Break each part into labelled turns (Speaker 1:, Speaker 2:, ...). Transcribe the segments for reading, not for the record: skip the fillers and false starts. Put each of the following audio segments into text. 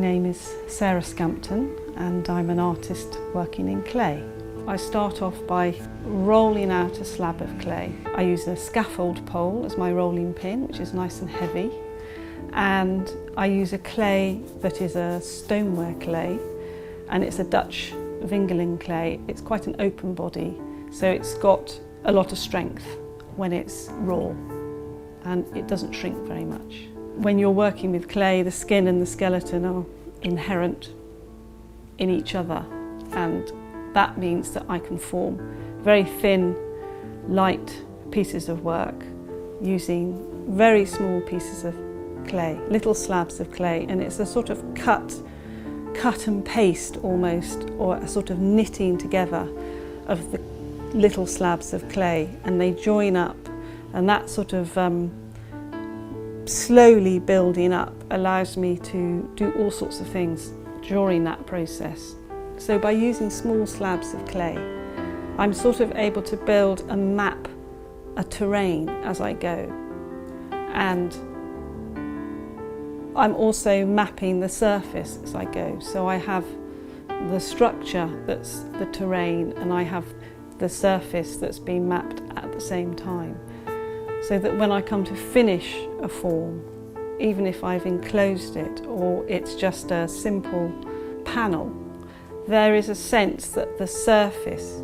Speaker 1: name is Sarah Scampton and I'm an artist working in clay. I start off by rolling out a slab of clay. I use a scaffold pole as my rolling pin, which is nice and heavy, and I use a clay that is a stoneware clay, and it's a Dutch Vingeling clay. It's quite an open body, so it's got a lot of strength when it's raw, and it doesn't shrink very much. When you're working with clay, the skin and the skeleton are inherent in each other, and that means that I can form very thin, light pieces of work using very small pieces of clay, little slabs of clay, and it's a sort of cut and paste almost, or a sort of knitting together of the little slabs of clay, and they join up, and that sort of slowly building up allows me to do all sorts of things during that process. So by using small slabs of clay, I'm sort of able to build and map a terrain as I go, and I'm also mapping the surface as I go. So I have the structure that's the terrain, and I have the surface that's being mapped at the same time. So that when I come to finish a form, even if I've enclosed it or it's just a simple panel, there is a sense that the surface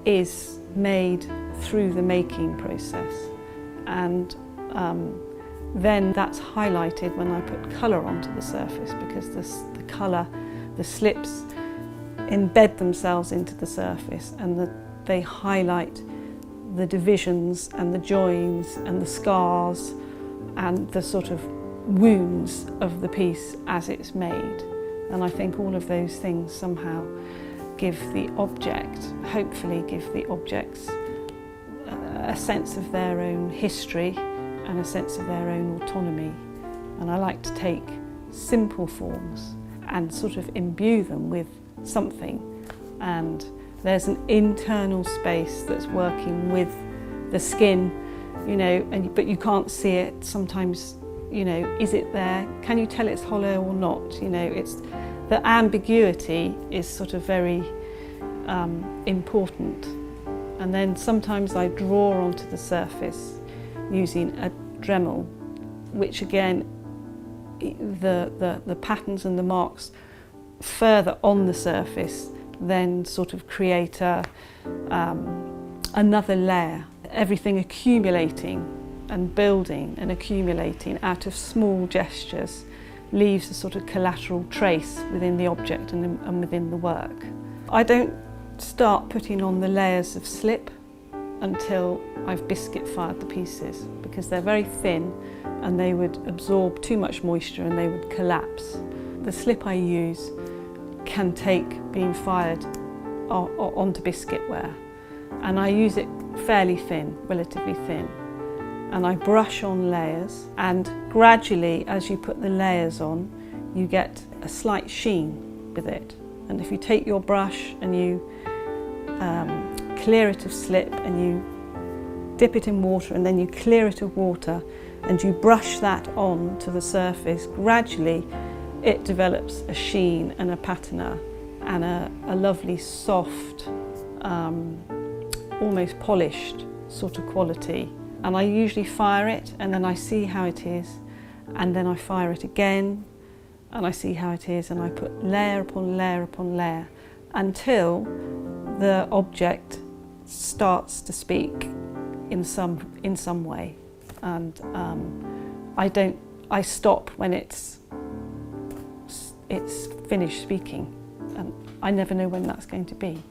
Speaker 1: is made through the making process, and then that's highlighted when I put colour onto the surface, because the colour, the slips embed themselves into the surface, and they highlight the divisions and the joins and the scars and the sort of wounds of the piece as it's made. And I think all of those things somehow give the object, hopefully give the objects a sense of their own history and a sense of their own autonomy. And I like to take simple forms and sort of imbue them with something, and there's an internal space that's working with the skin, you know, but you can't see it sometimes. You know, is it there? Can you tell it's hollow or not? You know, it's the ambiguity is sort of very important. And then sometimes I draw onto the surface using a Dremel, which again, the patterns and the marks further on the surface then sort of create another layer. Everything accumulating and building and accumulating out of small gestures leaves a sort of collateral trace within the object and within the work. I don't start putting on the layers of slip until I've biscuit fired the pieces, because they're very thin and they would absorb too much moisture and they would collapse. The slip I use can take being fired onto biscuit ware, and I use it fairly thin, relatively thin, and I brush on layers, and gradually as you put the layers on you get a slight sheen with it. And if you take your brush and you clear it of slip and you dip it in water and then you clear it of water and you brush that on to the surface, gradually it develops a sheen and a patina and a lovely soft, almost polished sort of quality. And I usually fire it and then I see how it is, and then I fire it again and I see how it is, and I put layer upon layer upon layer until the object starts to speak in some way. And I stop when it's finished speaking, and I never know when that's going to be.